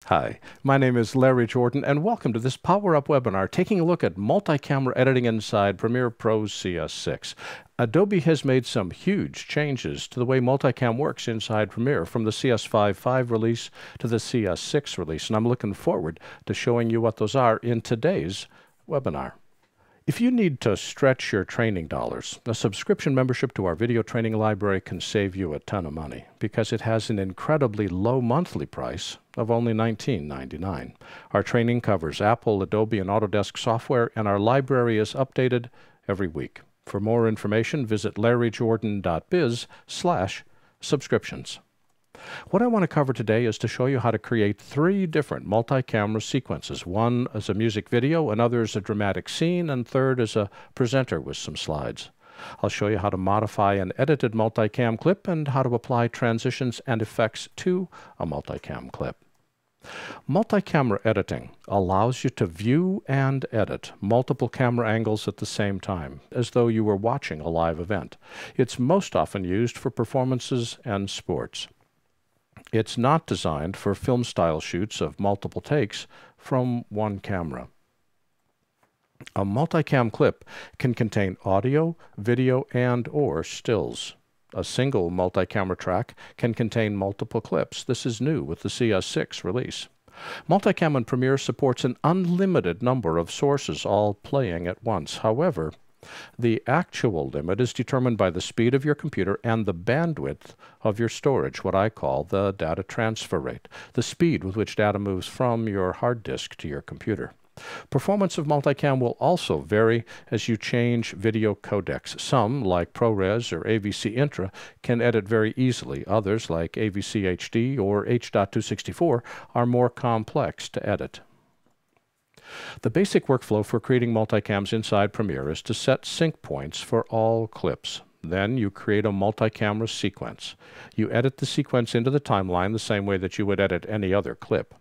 Hi, my name is Larry Jordan, and welcome to this Power Up webinar taking a look at multi-camera editing inside Premiere Pro CS6. Adobe has made some huge changes to the way multicam works inside Premiere from the CS5.5 release to the CS6 release, and I'm looking forward to showing you what those are in today's webinar. If you need to stretch your training dollars, a subscription membership to our video training library can save you a ton of money because it has an incredibly low monthly price of only $19.99. Our training covers Apple, Adobe, and Autodesk software, and our library is updated every week. For more information, visit larryjordan.biz/subscriptions. What I want to cover today is to show you how to create 3 different multi-camera sequences. One is a music video, another is a dramatic scene, and third is a presenter with some slides. I'll show you how to modify an edited multicam clip and how to apply transitions and effects to a multicam clip. Multi-camera editing allows you to view and edit multiple camera angles at the same time, as though you were watching a live event. It's most often used for performances and sports. It's not designed for film-style shoots of multiple takes from one camera. A multicam clip can contain audio, video, and/or stills. A single multi-camera track can contain multiple clips. This is new with the CS6 release. Multicam in Premiere supports an unlimited number of sources all playing at once. However, the actual limit is determined by the speed of your computer and the bandwidth of your storage, what I call the data transfer rate, the speed with which data moves from your hard disk to your computer. Performance of multicam will also vary as you change video codecs. Some, like ProRes or AVC Intra, can edit very easily. Others, like AVC HD or H.264, are more complex to edit. The basic workflow for creating multicams inside Premiere is to set sync points for all clips. Then you create a multi-camera sequence. You edit the sequence into the timeline the same way that you would edit any other clip.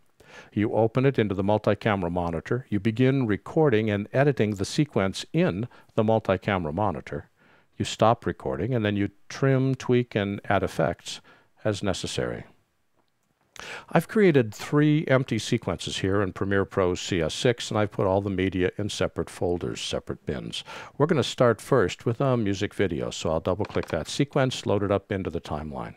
You open it into the multi-camera monitor. You begin recording and editing the sequence in the multi-camera monitor. You stop recording, and then you trim, tweak, and add effects as necessary. I've created 3 empty sequences here in Premiere Pro CS6, and I've put all the media in separate folders, separate bins. We're going to start first with a music video, so I'll double-click that sequence, load it up into the timeline.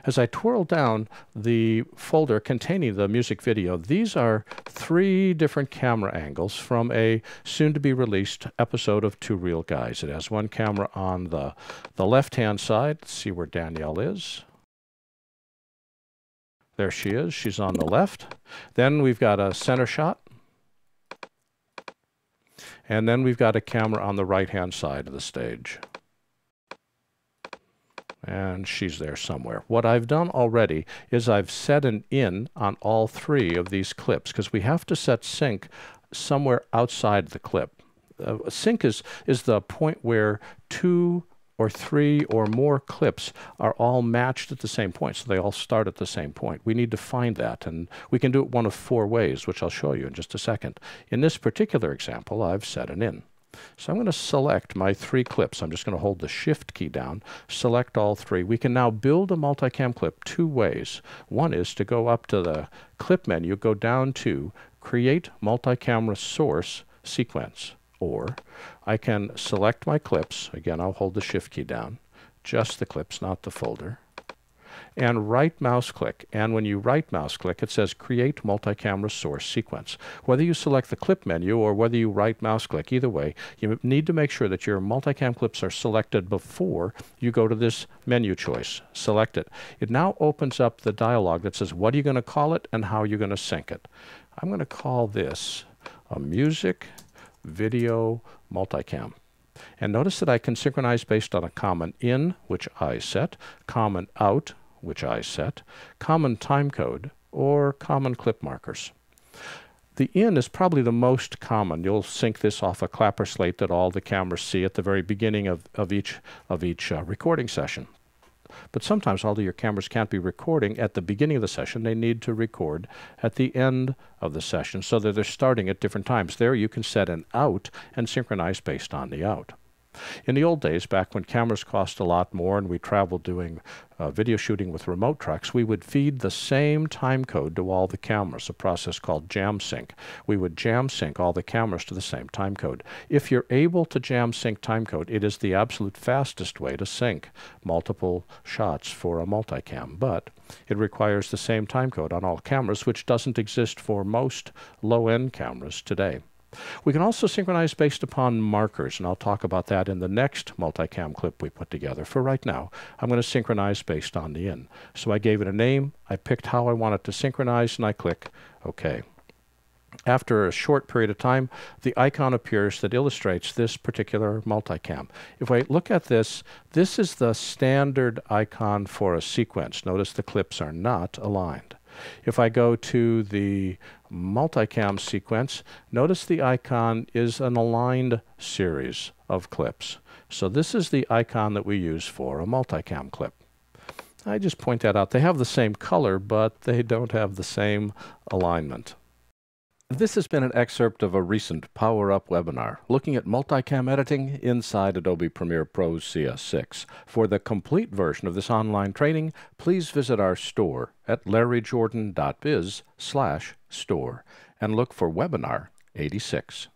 As I twirl down the folder containing the music video, these are 3 different camera angles from a soon-to-be-released episode of Two Real Guys. It has one camera on the left-hand side. Let's see where Danielle is. There she is. She's on the left. Then we've got a center shot. And then we've got a camera on the right-hand side of the stage. And she's there somewhere. What I've done already is I've set an in on all 3 of these clips because we have to set sync somewhere outside the clip. Sync is the point where 2 or 3 or more clips are all matched at the same point, so they all start at the same point. We need to find that, and we can do it one of 4 ways, which I'll show you in just a second. In this particular example, I've set an in. So I'm going to select my 3 clips. I'm just going to hold the Shift key down, select all 3. We can now build a multicam clip 2 ways. One is to go up to the clip menu, go down to Create Multicamera Source Sequence. Or I can select my clips. Again, I'll hold the Shift key down, just the clips, not the folder, and right mouse click. And when you right mouse click, it says Create Multicamera Source Sequence. Whether you select the clip menu or whether you right mouse click, either way, you need to make sure that your multicam clips are selected before you go to this menu choice. Select it. It now opens up the dialog that says what are you going to call it and how you're going to sync it. I'm going to call this a music video multicam. And notice that I can synchronize based on a common in, which I set, common out, which I set, common timecode, or common clip markers. The in is probably the most common. You'll sync this off a clapper slate that all the cameras see at the very beginning of each recording session. But sometimes, although your cameras can't be recording at the beginning of the session, they need to record at the end of the session so that they're starting at different times. There you can set an out and synchronize based on the out. In the old days, back when cameras cost a lot more and we traveled doing video shooting with remote trucks, we would feed the same time code to all the cameras, a process called jam sync. We would jam sync all the cameras to the same time code. If you're able to jam sync time code, it is the absolute fastest way to sync multiple shots for a multicam, but it requires the same time code on all cameras, which doesn't exist for most low-end cameras today. We can also synchronize based upon markers, and I'll talk about that in the next multicam clip we put together. For right now, I'm going to synchronize based on the in. So I gave it a name, I picked how I want it to synchronize, and I click OK. After a short period of time, the icon appears that illustrates this particular multicam. If I look at this, this is the standard icon for a sequence. Notice the clips are not aligned. If I go to the multicam sequence, notice the icon is an aligned series of clips. So this is the icon that we use for a multicam clip. I just point that out. They have the same color, but they don't have the same alignment. This has been an excerpt of a recent Power Up webinar looking at multicam editing inside Adobe Premiere Pro's CS6. For the complete version of this online training, please visit our store at larryjordan.biz/store and look for webinar 86.